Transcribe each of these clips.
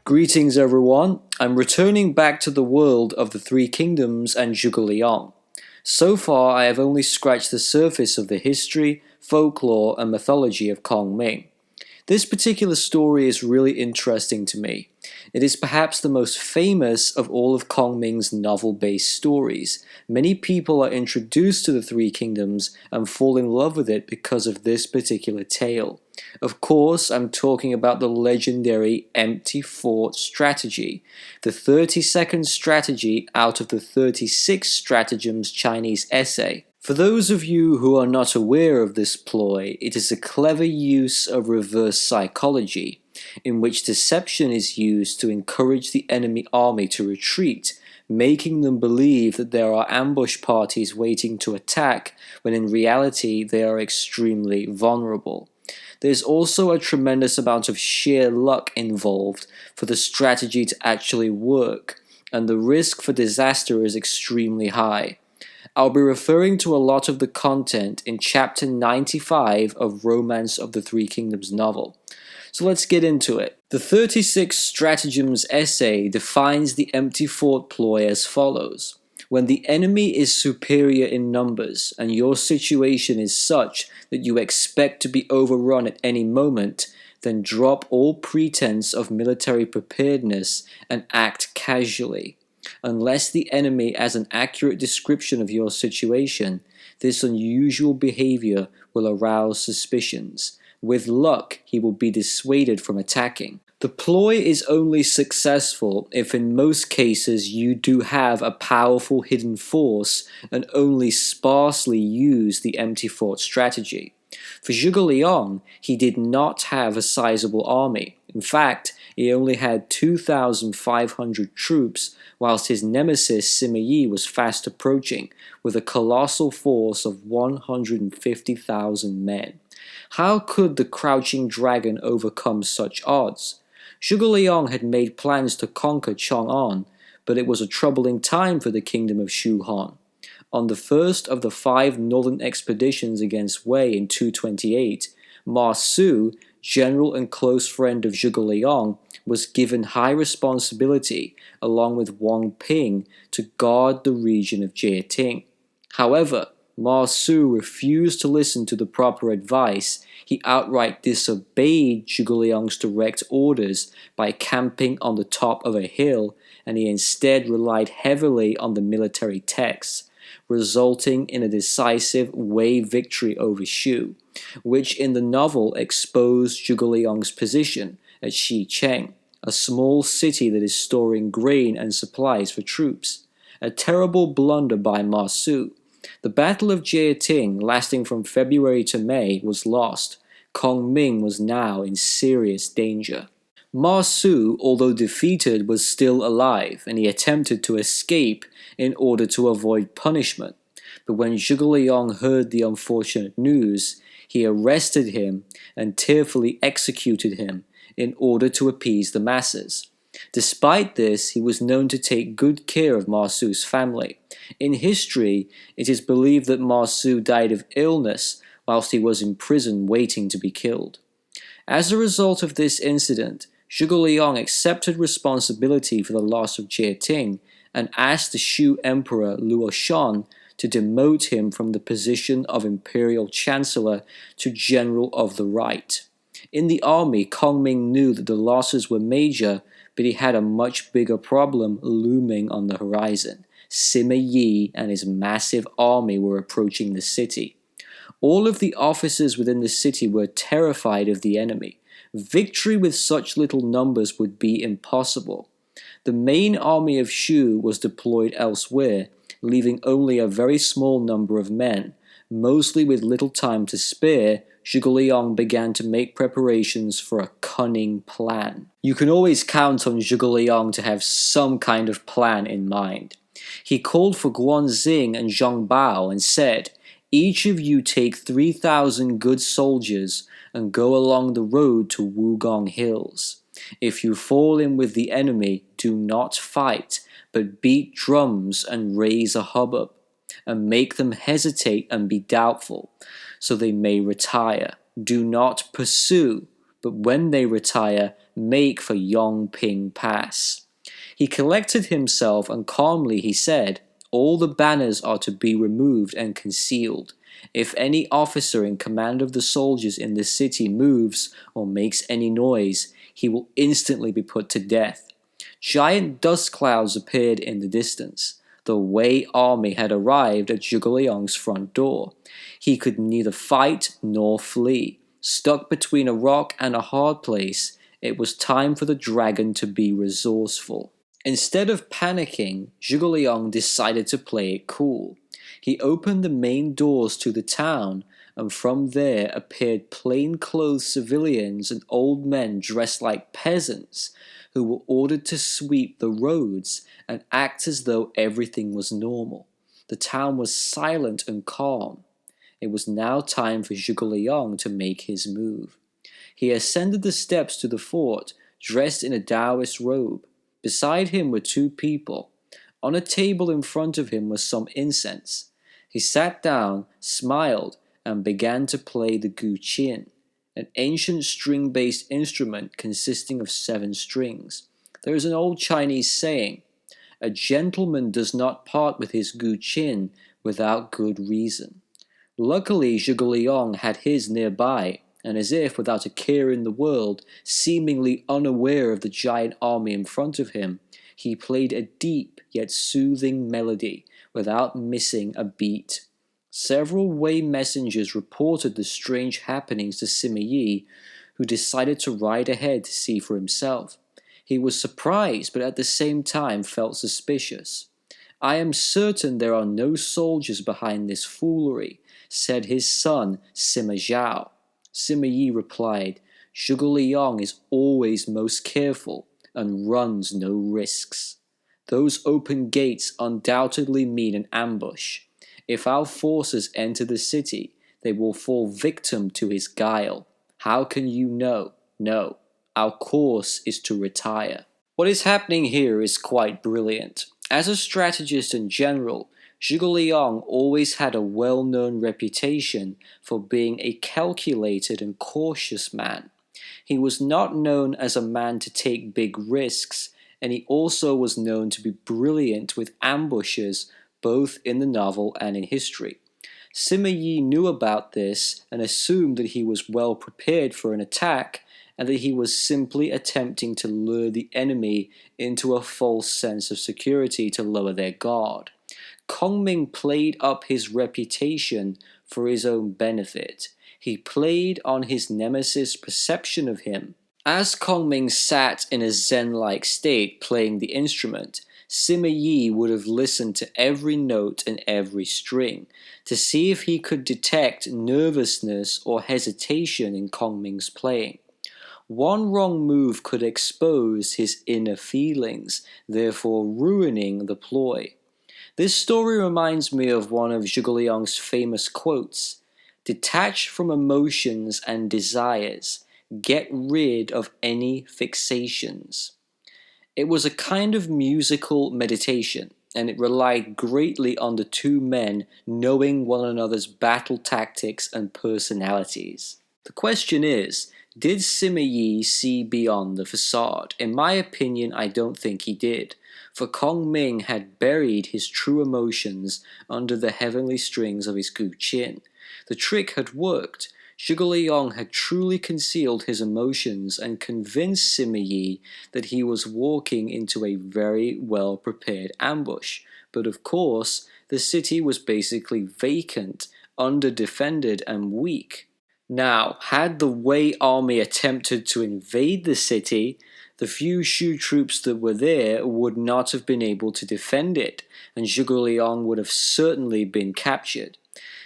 Greetings everyone, I'm returning back to the world of the Three Kingdoms and Zhuge Liang. So far I have only scratched the surface of the history, folklore and mythology of Kongming. This particular story is really interesting to me. It is perhaps the most famous of all of Kongming's novel-based stories. Many people are introduced to the Three Kingdoms and fall in love with it because of this particular tale. Of course, I'm talking about the legendary empty fort strategy, the 30-second strategy out of the 36 stratagems Chinese essay. For those of you who are not aware of this ploy, it is a clever use of reverse psychology, in which deception is used to encourage the enemy army to retreat, making them believe that there are ambush parties waiting to attack, when in reality they are extremely vulnerable. There's also a tremendous amount of sheer luck involved for the strategy to actually work, and the risk for disaster is extremely high. I'll be referring to a lot of the content in chapter 95 of Romance of the Three Kingdoms novel. So let's get into it. The 36 stratagems essay defines the empty fort ploy as follows. When the enemy is superior in numbers and your situation is such that you expect to be overrun at any moment, then drop all pretense of military preparedness and act casually. Unless the enemy has an accurate description of your situation, this unusual behavior will arouse suspicions. With luck, he will be dissuaded from attacking. The ploy is only successful if in most cases you do have a powerful hidden force and only sparsely use the empty fort strategy. For Zhuge Liang, he did not have a sizable army. In fact, he only had 2,500 troops, whilst his nemesis Sima Yi was fast approaching, with a colossal force of 150,000 men. How could the crouching dragon overcome such odds? Zhuge Liang had made plans to conquer Chang'an, but it was a troubling time for the kingdom of Shu Han. On the first of the 5 northern expeditions against Wei in 228, Ma Su, general and close friend of Zhuge Liang, was given high responsibility, along with Wang Ping, to guard the region of Jieting. However, Ma Su refused to listen to the proper advice. He outright disobeyed Zhuge Liang's direct orders by camping on the top of a hill, and he instead relied heavily on the military texts, resulting in a decisive Wei victory over Shu, which in the novel exposed Zhuge Liang's position at Xicheng, a small city that is storing grain and supplies for troops. A terrible blunder by Ma Su. The Battle of Jieting, lasting from February to May, was lost. Kongming was now in serious danger. Ma Su, although defeated, was still alive, and he attempted to escape in order to avoid punishment. But when Zhuge Liang heard the unfortunate news, he arrested him and tearfully executed him in order to appease the masses. Despite this, he was known to take good care of Ma Su's family. In history, it is believed that Ma Su died of illness whilst he was in prison waiting to be killed. As a result of this incident, Zhuge Liang accepted responsibility for the loss of Jieting and asked the Shu Emperor Luo Shan to demote him from the position of Imperial Chancellor to General of the Right. In the army, Kongming knew that the losses were major, but he had a much bigger problem looming on the horizon. Sima Yi and his massive army were approaching the city. All of the officers within the city were terrified of the enemy. Victory with such little numbers would be impossible. The main army of Shu was deployed elsewhere, leaving only a very small number of men. Mostly with little time to spare, Zhuge Liang began to make preparations for a cunning plan. You can always count on Zhuge Liang to have some kind of plan in mind. He called for Guanxing and Zhang Bao and said, "Each of you take 3,000 good soldiers and go along the road to Wugong Hills. If you fall in with the enemy, do not fight, but beat drums and raise a hubbub, and make them hesitate and be doubtful, so they may retire. Do not pursue, but when they retire, make for Yongping Pass. He collected himself and calmly he said, "All the banners are to be removed and concealed. If any officer in command of the soldiers in the city moves or makes any noise, he will instantly be put to death." Giant dust clouds appeared in the distance. The Wei army had arrived at Zhuge Liang's front door. He could neither fight nor flee. Stuck between a rock and a hard place, it was time for the dragon to be resourceful. Instead of panicking, Zhuge Liang decided to play it cool. He opened the main doors to the town, and from there appeared plainclothes civilians and old men dressed like peasants, who were ordered to sweep the roads and act as though everything was normal. The town was silent and calm. It was now time for Zhuge Liang to make his move. He ascended the steps to the fort, dressed in a Taoist robe. Beside him were two people. On a table in front of him was some incense. He sat down, smiled, and began to play the guqin, an ancient string-based instrument consisting of 7 strings. There is an old Chinese saying, "A gentleman does not part with his guqin without good reason." Luckily, Zhuge Liang had his nearby, and as if without a care in the world, seemingly unaware of the giant army in front of him, he played a deep yet soothing melody without missing a beat. Several Wei messengers reported the strange happenings to Sima Yi, who decided to ride ahead to see for himself. He was surprised, but at the same time felt suspicious. "I am certain there are no soldiers behind this foolery," said his son Sima Zhao. Sima Yi replied, "Zhuge Liang is always most careful and runs no risks. Those open gates undoubtedly mean an ambush. If our forces enter the city, they will fall victim to his guile. How can you know? No, our course is to retire." What is happening here is quite brilliant. As a strategist and general, Zhuge Liang always had a well-known reputation for being a calculated and cautious man. He was not known as a man to take big risks, and he also was known to be brilliant with ambushes both in the novel and in history. Sima Yi knew about this and assumed that he was well prepared for an attack and that he was simply attempting to lure the enemy into a false sense of security to lower their guard. Kongming played up his reputation for his own benefit. He played on his nemesis' perception of him. As Kongming sat in a zen-like state playing the instrument, Sima Yi would have listened to every note and every string to see if he could detect nervousness or hesitation in Kongming's playing. One wrong move could expose his inner feelings, therefore ruining the ploy. This story reminds me of one of Zhuge Liang's famous quotes: "Detach from emotions and desires. Get rid of any fixations." It was a kind of musical meditation, and it relied greatly on the two men knowing one another's battle tactics and personalities. The question is, did Sima Yi see beyond the facade? In my opinion, I don't think he did, for Kongming had buried his true emotions under the heavenly strings of his guqin. The trick had worked. Zhuge Liang had truly concealed his emotions and convinced Sima Yi that he was walking into a very well-prepared ambush. But of course, the city was basically vacant, under-defended, and weak. Now, had the Wei army attempted to invade the city, the few Shu troops that were there would not have been able to defend it, and Zhuge Liang would have certainly been captured.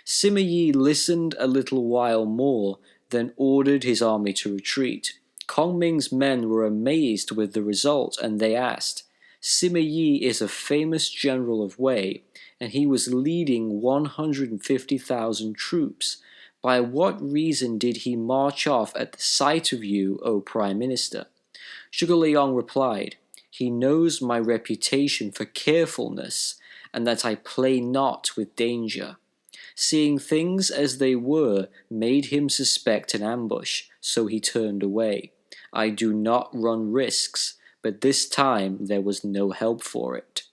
Sima Yi listened a little while more, then ordered his army to retreat. Kongming's men were amazed with the result, and they asked, "Sima Yi is a famous general of Wei, and he was leading 150,000 troops. By what reason did he march off at the sight of you, O Prime Minister?" Zhuge Liang replied, "He knows my reputation for carefulness, and that I play not with danger." Seeing things as they were made him suspect an ambush, so he turned away. I do not run risks, but this time there was no help for it.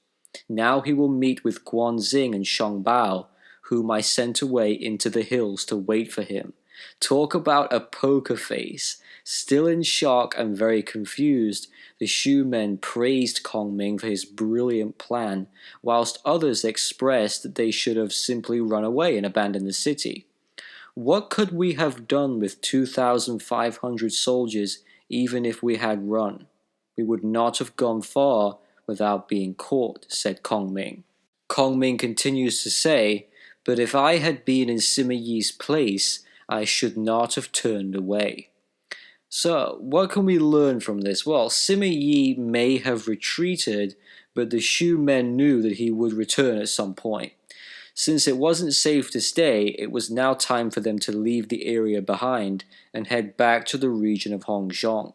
Now he will meet with Guanxing and Shongbao, whom I sent away into the hills to wait for him. Talk about a poker face. Still in shock and very confused, the Shu men praised Kongming for his brilliant plan, whilst others expressed that they should have simply run away and abandoned the city. What could we have done with 2,500 soldiers even if we had run? We would not have gone far without being caught, said Kongming. Kongming continues to say, but if I had been in Sima Yi's place, I should not have turned away. So, what can we learn from this? Well, Sima Yi may have retreated, but the Shu men knew that he would return at some point. Since it wasn't safe to stay, it was now time for them to leave the area behind and head back to the region of Hongzhong.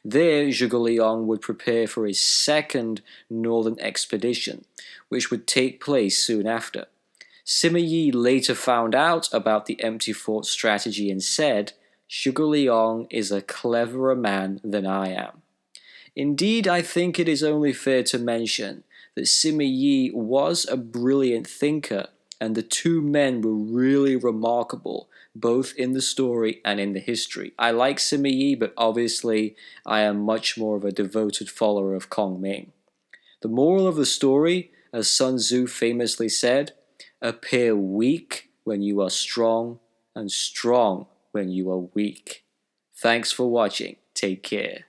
There, Zhuge Liang would prepare for his second northern expedition, which would take place soon after. Sima Yi later found out about the empty fort strategy and said, Zhuge Liang is a cleverer man than I am. Indeed, I think it is only fair to mention that Sima Yi was a brilliant thinker, and the two men were really remarkable, both in the story and in the history. I like Sima Yi, but obviously I am much more of a devoted follower of Kongming. The moral of the story, as Sun Tzu famously said, appear weak when you are strong, and strong when you are weak. Thanks for watching. Take care.